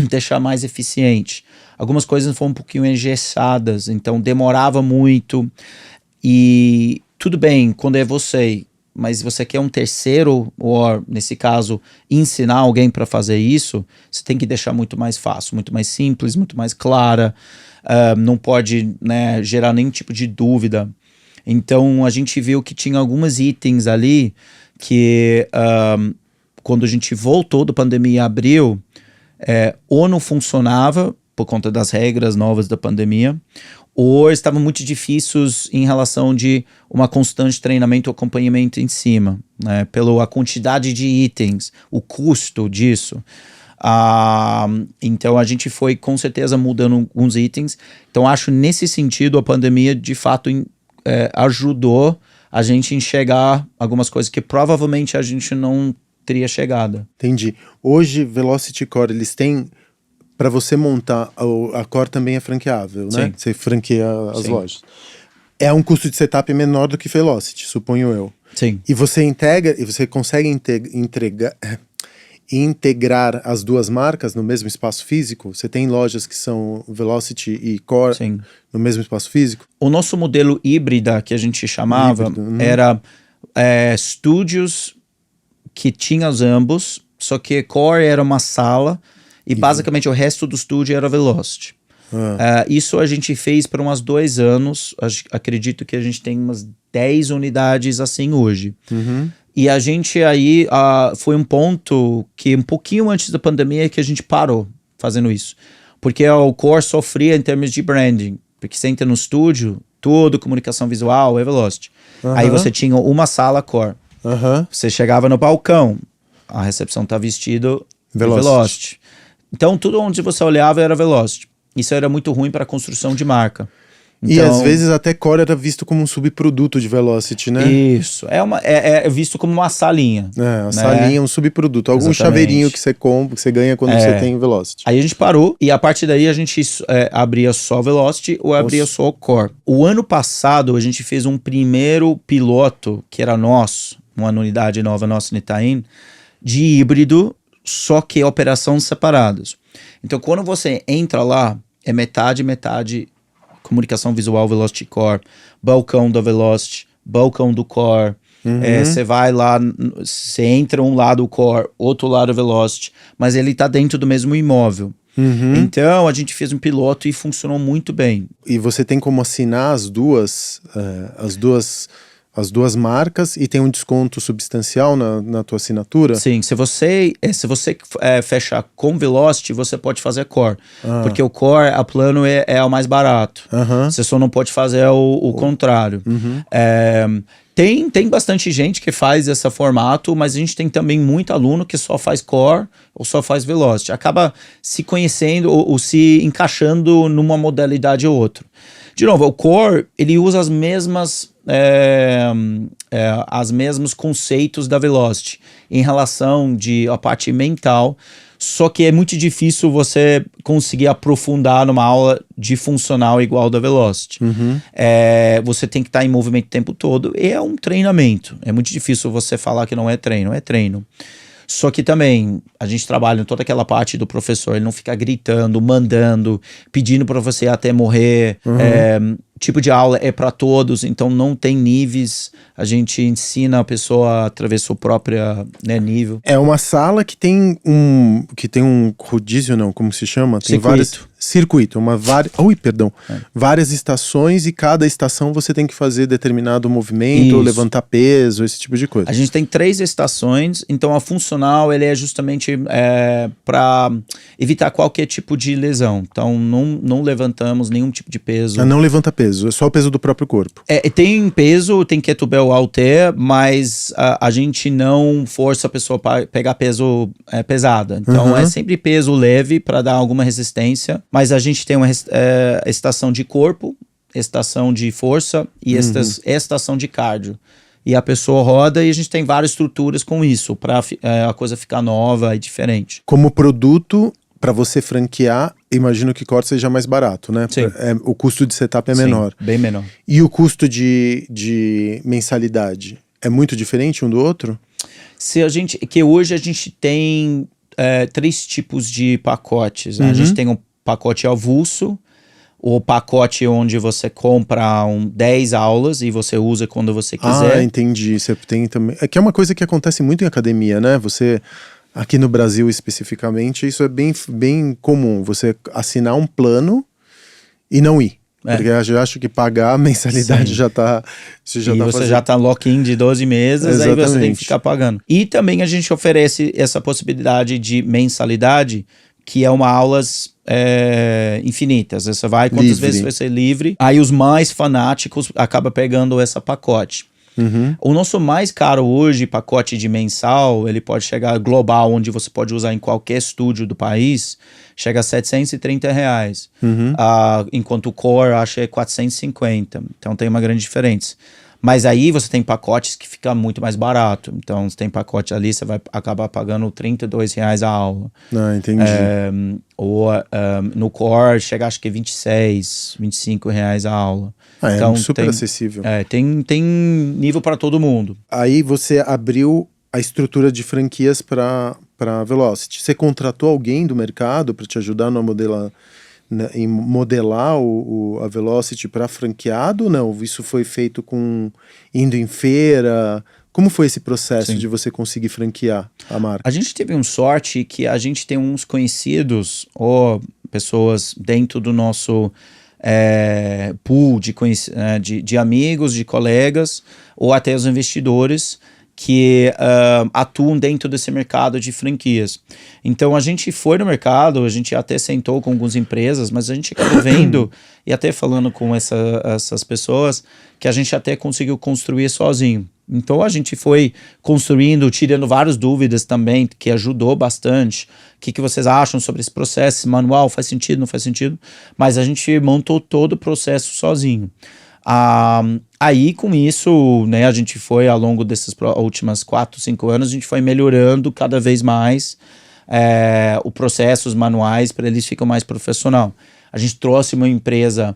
deixar mais eficiente. Algumas coisas foram um pouquinho engessadas, então demorava muito. E tudo bem, quando é você, mas você quer um terceiro, ou nesse caso, ensinar alguém para fazer isso, você tem que deixar muito mais fácil, muito mais simples, muito mais clara. Não pode, né, gerar nenhum tipo de dúvida. Então a gente viu que tinha alguns itens ali que quando a gente voltou da pandemia em abril, ou não funcionava por conta das regras novas da pandemia, ou estavam muito difíceis em relação de uma constante treinamento ou acompanhamento em cima, né, pela quantidade de itens, o custo disso. Então a gente foi com certeza mudando alguns itens. Então acho nesse sentido a pandemia de fato ajudou a gente enxergar algumas coisas que provavelmente a gente não teria chegado. Entendi. Hoje, Velocity Core, eles têm... Para você montar, a Core também é franqueável, né? Sim. Você franqueia as Sim. lojas. É um custo de setup menor do que Velocity, suponho eu. Sim. E você consegue integrar as duas marcas no mesmo espaço físico? Você tem lojas que são Velocity e Core Sim. no mesmo espaço físico? O nosso modelo híbrida, que a gente chamava, era estúdios que tinham os ambos, só que Core era uma sala e basicamente o resto do estúdio era Velocity. Isso a gente fez por uns 2 anos. Acredito que a gente tem umas 10 unidades assim hoje. E a gente aí foi um ponto que um pouquinho antes da pandemia que a gente parou fazendo isso. Porque o Core sofria em termos de branding. Porque você entra no estúdio, tudo, comunicação visual, é Velocity. Aí você tinha uma sala Core. Você chegava no balcão, a recepção tá vestido Velocity. Então tudo onde você olhava era Velocity. Isso era muito ruim para a construção de marca. Então, e às vezes até Core era visto como um subproduto de Velocity, né? Isso. É visto como uma salinha. A salinha é um subproduto. Algum chaveirinho que você compra, que você ganha quando você tem Velocity. Aí a gente parou e a partir daí a gente abria só Velocity ou abria só Core. O ano passado a gente fez um primeiro piloto, que era nosso, uma unidade nova nossa no Itaim, de híbrido, só que operações separadas. Então quando você entra lá, é metade comunicação visual Velocity Core, balcão da Velocity, balcão do Core. Você vai lá, você entra um lado Core, outro lado Velocity, mas ele tá dentro do mesmo imóvel. Então a gente fez um piloto e funcionou muito bem. E você tem como assinar as duas marcas e tem um desconto substancial na tua assinatura? Sim, se você fechar com Velocity, você pode fazer Core. Porque o Core, a plano é o mais barato. Você só não pode fazer o contrário. Tem bastante gente que faz esse formato, mas a gente tem também muito aluno que só faz Core ou só faz Velocity. Acaba se conhecendo ou se encaixando numa modalidade ou outra. De novo, o Core, ele usa os mesmos conceitos da Velocity em relação à parte mental, só que é muito difícil você conseguir aprofundar numa aula de funcional igual da Velocity. Você tem que estar em movimento o tempo todo e é um treinamento. É muito difícil você falar que não é treino, é treino. Só que também a gente trabalha em toda aquela parte do professor, ele não fica gritando, mandando, pedindo para você até morrer. tipo de aula é para todos, então não tem níveis. A gente ensina a pessoa através do seu próprio, né, nível. É uma sala que tem um rodízio, não, como se chama? Tem circuito, várias estações e cada estação você tem que fazer determinado movimento, ou levantar peso, esse tipo de coisa. A gente tem 3 estações, então a funcional ele é justamente para evitar qualquer tipo de lesão. Então não levantamos nenhum tipo de peso. Não levanta peso, é só o peso do próprio corpo. Tem peso, tem kettlebell halter, mas a gente não força a pessoa para pegar peso pesado. Então é sempre peso leve para dar alguma resistência. Mas a gente tem uma estação de corpo, estação de força e estação de cardio. E a pessoa roda e a gente tem várias estruturas com isso, para a coisa ficar nova e diferente. Como produto, para você franquear, imagino que corte seja mais barato, né? Sim. O custo de setup é menor. Sim, bem menor. E o custo de mensalidade é muito diferente um do outro? Hoje a gente tem 3 tipos de pacotes. A gente tem um pacote avulso, o pacote onde você compra 10 aulas e você usa quando você quiser. Ah, entendi. Você tem também. É que é uma coisa que acontece muito em academia, né? Você, aqui no Brasil especificamente, isso é bem comum. Você assinar um plano e não ir. Porque eu acho que pagar a mensalidade já tá. Você já tá lock-in de 12 meses, exatamente. Aí você tem que ficar pagando. E também a gente oferece essa possibilidade de mensalidade, que é uma aulas infinitas. Você vai quantas vezes vai ser livre. Aí os mais fanáticos acabam pegando esse pacote. O nosso mais caro hoje, pacote de mensal, ele pode chegar global, onde você pode usar em qualquer estúdio do país, chega a R$730. Enquanto o Core, acho que é 450. Então tem uma grande diferença. Mas aí você tem pacotes que fica muito mais barato. Então você tem pacote ali, você vai acabar pagando R$32 a aula. Ah, entendi. No Core chega acho que R$26, R$25 a aula. Então, super acessível. Tem nível para todo mundo. Aí você abriu a estrutura de franquias para Velocity. Você contratou alguém do mercado para te ajudar em modelar a Velocity para franqueado ou não? Isso foi feito indo em feira? Como foi esse processo de você conseguir franquear a marca? A gente teve sorte que a gente tem uns conhecidos ou pessoas dentro do nosso pool de amigos, de colegas ou até os investidores que atuam dentro desse mercado de franquias. Então a gente foi no mercado, a gente até sentou com algumas empresas, mas a gente acabou vendo e até falando com essas pessoas que a gente até conseguiu construir sozinho. Então a gente foi construindo, tirando várias dúvidas também, que ajudou bastante. O que vocês acham sobre esse processo? Esse manual faz sentido, não faz sentido? Mas a gente montou todo o processo sozinho. Aí com isso, né, a gente foi ao longo desses últimos 4, 5 anos, a gente foi melhorando cada vez mais o processo, os manuais, para eles ficarem mais profissional. A gente trouxe uma empresa,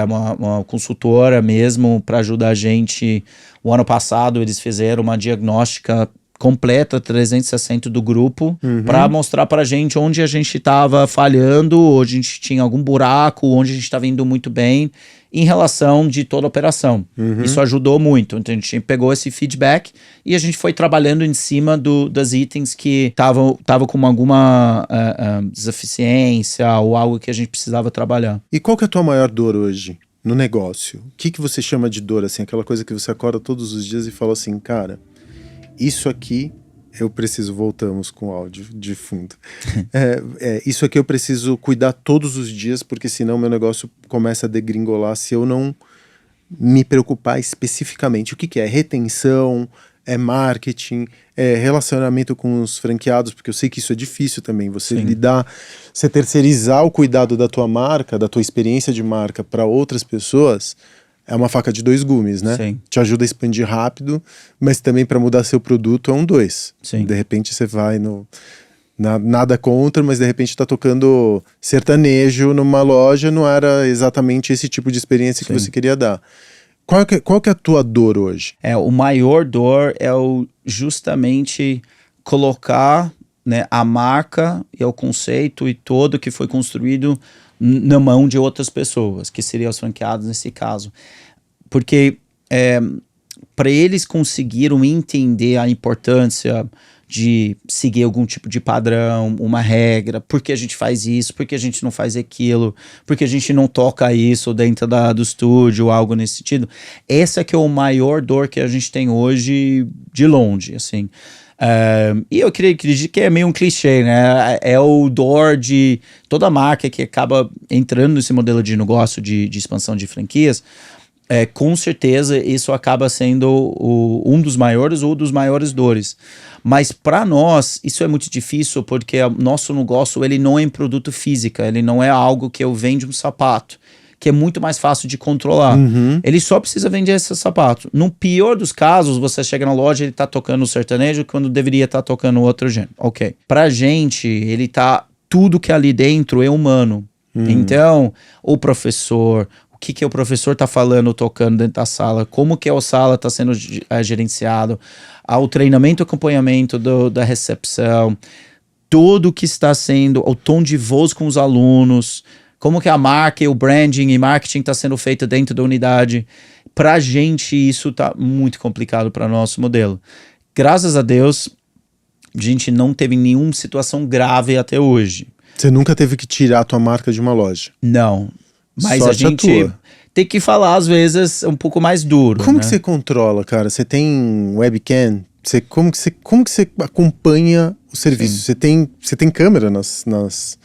uma consultora mesmo, para ajudar a gente. O ano passado eles fizeram uma diagnóstica completa, 360 do grupo, para mostrar pra gente onde a gente estava falhando, onde a gente tinha algum buraco, onde a gente estava indo muito bem, em relação de toda a operação. Isso ajudou muito. Então a gente pegou esse feedback e a gente foi trabalhando em cima das itens que estavam com alguma deficiência ou algo que a gente precisava trabalhar. E qual que é a tua maior dor hoje no negócio? O que você chama de dor, assim, aquela coisa que você acorda todos os dias e fala assim, cara, isso aqui eu preciso, voltamos com o áudio de fundo, isso aqui eu preciso cuidar todos os dias, porque senão meu negócio começa a degringolar se eu não me preocupar especificamente. O que é? Retenção, é marketing, é relacionamento com os franqueados, porque eu sei que isso é difícil também, você você terceirizar o cuidado da tua marca, da tua experiência de marca para outras pessoas, é uma faca de 2 gumes, né? Sim. Te ajuda a expandir rápido, mas também para mudar seu produto é um 2. Sim. De repente você vai nada contra, mas de repente tá tocando sertanejo numa loja, não era exatamente esse tipo de experiência que você queria dar. Qual que é a tua dor hoje? O maior dor é justamente colocar, né, a marca e o conceito e todo que foi construído na mão de outras pessoas, que seriam os franqueados nesse caso. Porque para eles conseguiram entender a importância de seguir algum tipo de padrão, uma regra, por que a gente faz isso, por que a gente não faz aquilo, por que a gente não toca isso dentro do estúdio, algo nesse sentido. Essa que é o maior dor que a gente tem hoje de longe, assim. E eu acredito que é meio um clichê, né? É o dor de toda marca que acaba entrando nesse modelo de negócio de expansão de franquias. Com certeza isso acaba sendo um dos maiores ou dos maiores dores. Mas para nós isso é muito difícil porque o nosso negócio ele não é em produto físico, ele não é algo que eu vendo um sapato, que é muito mais fácil de controlar. Ele só precisa vender esse sapato. No pior dos casos, você chega na loja e ele tá tocando sertanejo quando deveria estar tocando outro gênero. Ok. Pra gente, ele tá... Tudo que é ali dentro é humano. Então, o professor... O que o professor está falando, tocando dentro da sala, como que a sala está sendo gerenciado, ao treinamento e acompanhamento da recepção, tudo que está sendo, o tom de voz com os alunos, como que a marca, o branding e marketing está sendo feito dentro da unidade. Para a gente, isso está muito complicado para o nosso modelo. Graças a Deus, a gente não teve nenhuma situação grave até hoje. Você nunca teve que tirar a tua marca de uma loja? Não. Mas Sorte a gente tem que falar, às vezes, um pouco mais duro. Como que você controla, cara? Você tem webcam? Como que você acompanha o serviço? Você tem câmera Você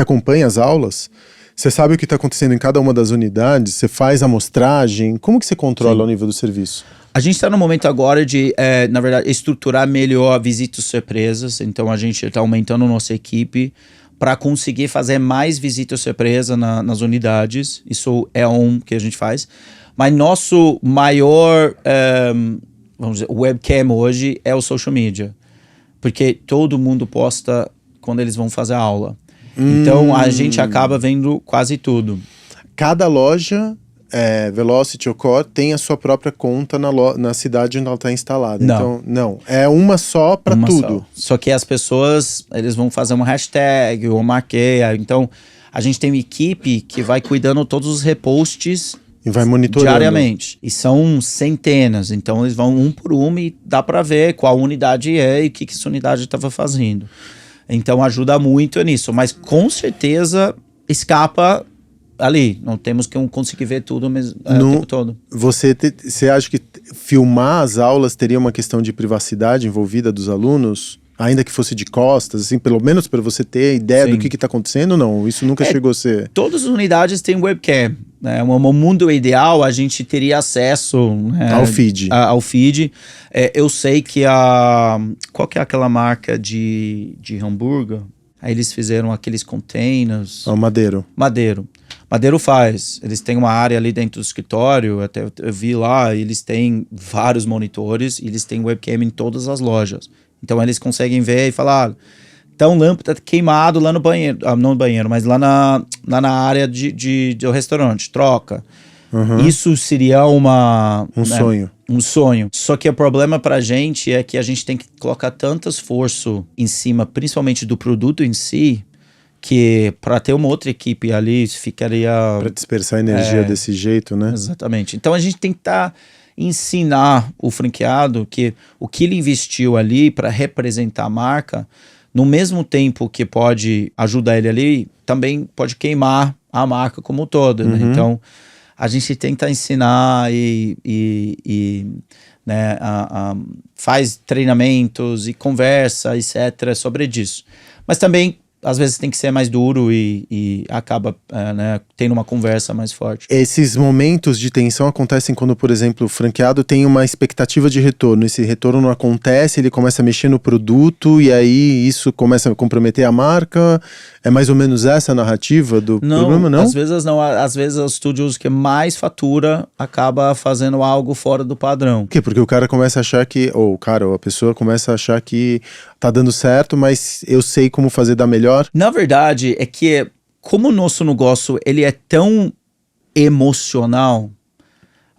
acompanha as aulas? Você sabe o que está acontecendo em cada uma das unidades? Você faz a amostragem? Como que você controla o nível do serviço? A gente está no momento agora de, na verdade, estruturar melhor visitas surpresas. Então, a gente está aumentando a nossa equipe para conseguir fazer mais visitas surpresa nas unidades. Isso é que a gente faz. Mas nosso maior, vamos dizer, webcam hoje é o social media. Porque todo mundo posta quando eles vão fazer a aula. Então, a gente acaba vendo quase tudo. Cada loja, Velocity ou Core, tem a sua própria conta na cidade onde ela está instalada. Não. Então, não. É uma só para tudo. Só que as pessoas, eles vão fazer uma hashtag ou marqueia. Então, a gente tem uma equipe que vai cuidando todos os reposts e vai monitorando diariamente. E são centenas. Então, eles vão um por um e dá para ver qual unidade é e o que essa unidade estava fazendo. Então, ajuda muito nisso. Mas, com certeza, escapa ali. Não temos que conseguir ver tudo o tempo todo. Você acha que filmar as aulas teria uma questão de privacidade envolvida dos alunos? Ainda que fosse de costas, assim, pelo menos para você ter ideia do que está acontecendo? Não, isso nunca chegou a ser... Todas as unidades têm webcam. Né? No mundo ideal, a gente teria acesso, né, ao feed. Eu sei que qual que é aquela marca de hambúrguer? Aí eles fizeram aqueles containers. O Madeiro. Madeiro faz. Eles têm uma área ali dentro do escritório, até eu vi lá, eles têm vários monitores e eles têm webcam em todas as lojas. Então eles conseguem ver e falar, então lâmpada queimado lá no banheiro, não no banheiro, mas lá na área do restaurante, troca. Isso seria um sonho. Um sonho. Só que o problema pra gente é que a gente tem que colocar tanto esforço em cima, principalmente do produto em si, que para ter uma outra equipe ali ficaria... Para dispersar energia desse jeito, né? Exatamente. Então a gente tem que ensinar o franqueado que o que ele investiu ali para representar a marca, no mesmo tempo que pode ajudar ele ali, também pode queimar a marca como um todo, né? Então, a gente tenta ensinar né, faz treinamentos e conversa, etc., sobre isso. Mas também, às vezes, tem que ser mais duro e acaba né, tendo uma conversa mais forte. Esses momentos de tensão acontecem quando, por exemplo, o franqueado tem uma expectativa de retorno. Esse retorno não acontece, ele começa a mexer no produto e aí isso começa a comprometer a marca. É mais ou menos essa a narrativa do problema, não? Às vezes não. Às vezes os estúdios que mais fatura acaba fazendo algo fora do padrão. Por quê? Porque o cara começa a achar que... Ou a pessoa começa a achar que tá dando certo, mas eu sei como fazer dar melhor. Na verdade, é que como o nosso negócio ele é tão emocional,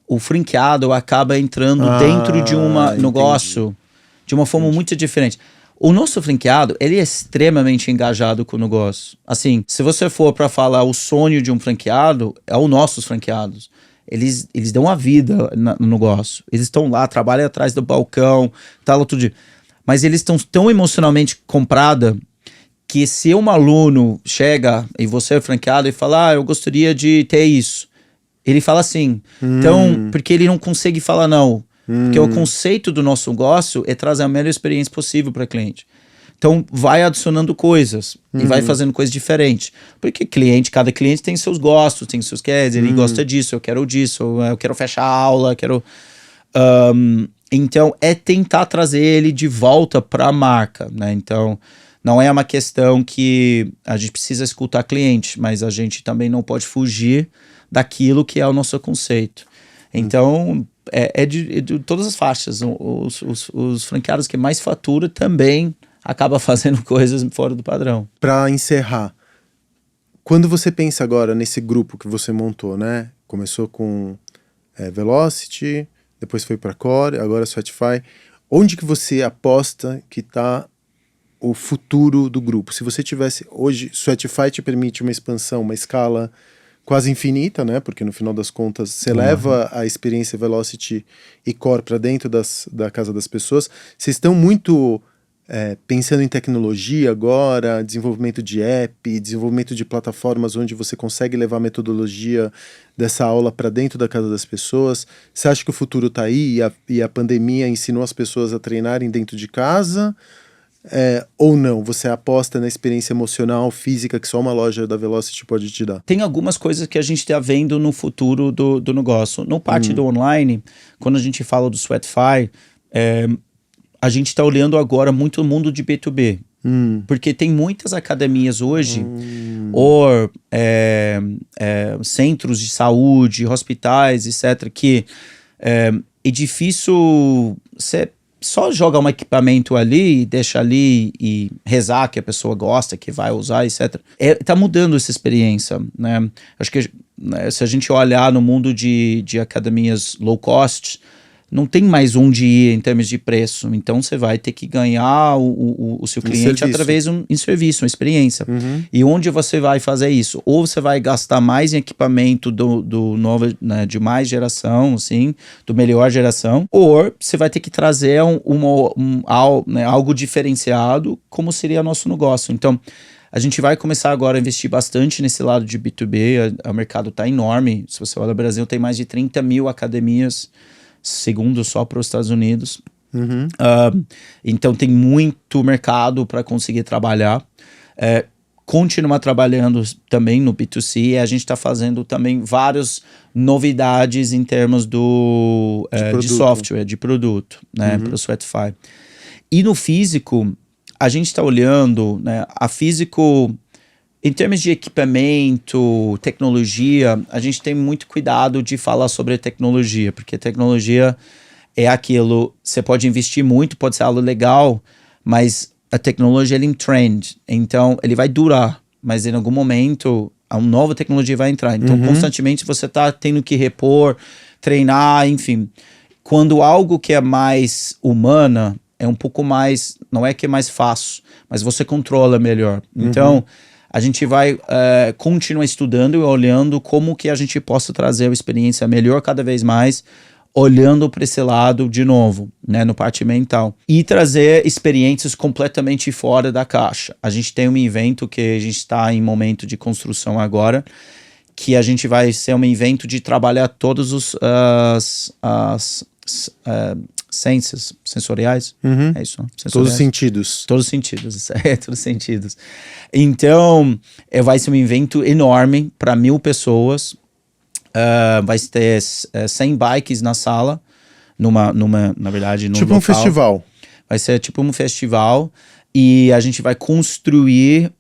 o franqueado acaba entrando dentro de um negócio de uma forma muito diferente. O nosso franqueado, ele é extremamente engajado com o negócio. Assim, se você for para falar o sonho de um franqueado, é os nossos franqueados. Eles dão a vida no negócio. Eles estão lá, trabalham atrás do balcão, tá lá tudo. Mas eles estão tão emocionalmente comprados que se um aluno chega e você é franqueado e fala, eu gostaria de ter isso, ele fala sim. Então, porque ele não consegue falar não. Porque o conceito do nosso negócio é trazer a melhor experiência possível para o cliente. Então, vai adicionando coisas e vai fazendo coisas diferentes. Porque cada cliente tem seus gostos, tem seus queres, ele gosta disso, eu quero fechar a aula, então, é tentar trazer ele de volta para a marca, né? Então, não é uma questão que a gente precisa escutar cliente, mas a gente também não pode fugir daquilo que é o nosso conceito. Então, é de todas as faixas. Os franqueados que mais faturam também acaba fazendo coisas fora do padrão. Para encerrar, quando você pensa agora nesse grupo que você montou, né? Começou com Velocity, depois foi para Core, agora Sweatify. Onde que você aposta que está o futuro do grupo? Se você tivesse... Hoje, Sweatify te permite uma expansão, uma escala quase infinita, né? Porque no final das contas, você leva a experiência Velocity e Core para dentro da casa das pessoas. Vocês estão muito pensando em tecnologia agora, desenvolvimento de app, desenvolvimento de plataformas onde você consegue levar a metodologia dessa aula para dentro da casa das pessoas. Você acha que o futuro está aí e a pandemia ensinou as pessoas a treinarem dentro de casa? Ou não? Você aposta na experiência emocional, física, que só uma loja da Velocity pode te dar? Tem algumas coisas que a gente está vendo no futuro do negócio. No parte do online, quando a gente fala do Sweatify, a gente está olhando agora muito o mundo de B2B. Porque tem muitas academias hoje, ou centros de saúde, hospitais, etc., que é difícil você só joga um equipamento ali, deixa ali e rezar que a pessoa gosta, que vai usar, etc. Tá mudando essa experiência, né? Acho que se a gente olhar no mundo de academias low cost, não tem mais onde ir em termos de preço. Então, você vai ter que ganhar o seu cliente através de um serviço, uma experiência. E onde você vai fazer isso? Ou você vai gastar mais em equipamento do novo, né, de mais geração, assim, do melhor geração, ou você vai ter que trazer algo diferenciado, como seria nosso negócio. Então, a gente vai começar agora a investir bastante nesse lado de B2B. O mercado está enorme. Se você olha o Brasil, tem mais de 30 mil academias, segundo só para os Estados Unidos. Então tem muito mercado para conseguir trabalhar. Continuar trabalhando também no B2C, e a gente está fazendo também várias novidades em termos de software, de produto, né, para o Sweatify. E no físico, a gente está olhando, né, a físico... Em termos de equipamento, tecnologia, a gente tem muito cuidado de falar sobre tecnologia, porque tecnologia é aquilo, você pode investir muito, pode ser algo legal, mas a tecnologia é em trend, então ele vai durar, mas em algum momento uma nova tecnologia vai entrar. Então, constantemente você está tendo que repor, treinar, enfim. Quando algo que é mais humana, é um pouco mais, não é que é mais fácil, mas você controla melhor. Então, a gente vai continuar estudando e olhando como que a gente possa trazer uma experiência melhor cada vez mais, olhando para esse lado de novo, né, no parte mental. E trazer experiências completamente fora da caixa. A gente tem um evento que a gente está em momento de construção agora, que a gente vai ser um evento de trabalhar todos as senses sensoriais, é isso? Sensoriais. Todos os sentidos. Todos os sentidos, todos os sentidos. Então, vai ser um evento enorme para 1.000 pessoas. Vai ter 100 bikes na sala, na verdade, num tipo local. Um festival. Vai ser tipo um festival, e a gente vai construir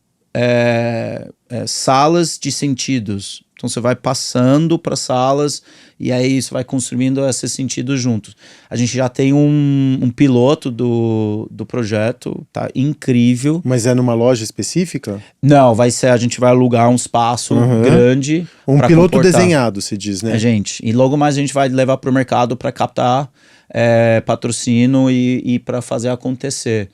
salas de sentidos. Então você vai passando para salas e aí você vai construindo esses sentidos juntos. A gente já tem um piloto do projeto, tá incrível. Mas é numa loja específica? Não, a gente vai alugar um espaço grande. Um piloto desenhado, se diz, né? E logo mais a gente vai levar para o mercado para captar patrocínio e para fazer acontecer.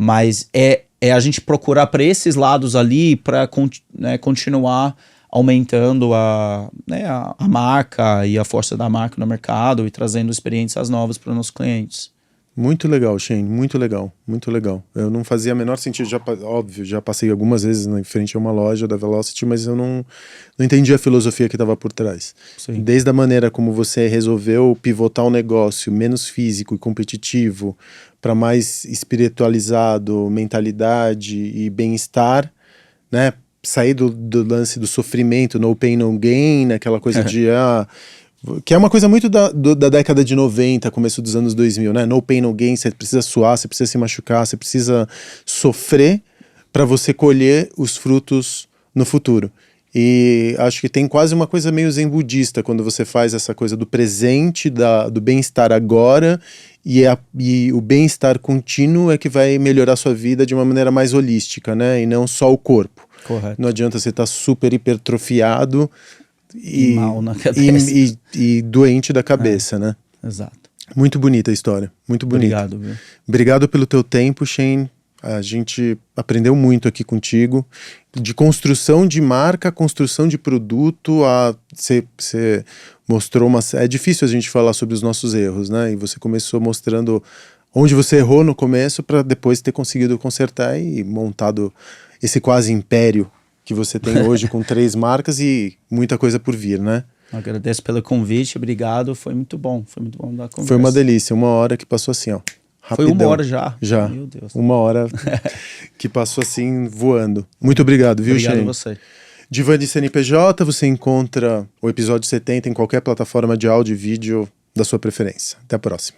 Mas é a gente procurar para esses lados ali para continuar aumentando a marca e a força da marca no mercado e trazendo experiências novas para os nossos clientes. Muito legal, Shane, muito legal, muito legal. Eu não fazia o menor sentido, óbvio, já passei algumas vezes em frente a uma loja da Velocity, mas eu não entendi a filosofia que estava por trás. Sim. Desde a maneira como você resolveu pivotar um negócio menos físico e competitivo para mais espiritualizado, mentalidade e bem-estar, né? Sair do lance do sofrimento, no pain, no gain, aquela coisa de... que é uma coisa muito da década de 90, começo dos anos 2000, né? No pain, no gain, você precisa suar, você precisa se machucar, você precisa sofrer para você colher os frutos no futuro. E acho que tem quase uma coisa meio zen budista quando você faz essa coisa do presente, do bem-estar agora, e o bem-estar contínuo é que vai melhorar a sua vida de uma maneira mais holística, né? E não só o corpo. Correto. Não adianta você estar super hipertrofiado e mal na cabeça. E doente da cabeça, né? Exato. Muito bonita a história, muito bonita. Obrigado, viu? Obrigado pelo teu tempo, Shane. A gente aprendeu muito aqui contigo, de construção de marca, construção de produto. Você mostrou é difícil a gente falar sobre os nossos erros, né? E você começou mostrando onde você errou no começo para depois ter conseguido consertar e montado esse quase império que você tem hoje com 3 marcas e muita coisa por vir, né? Agradeço pelo convite, obrigado, foi muito bom dar conversa. Foi uma delícia, 1 hora que passou assim, ó, rapidão. Foi 1 hora já? Já, meu Deus. 1 hora que passou assim, voando. Muito obrigado, viu, Shane? Obrigado a você. Divan de CNPJ, você encontra o episódio 70 em qualquer plataforma de áudio e vídeo da sua preferência. Até a próxima.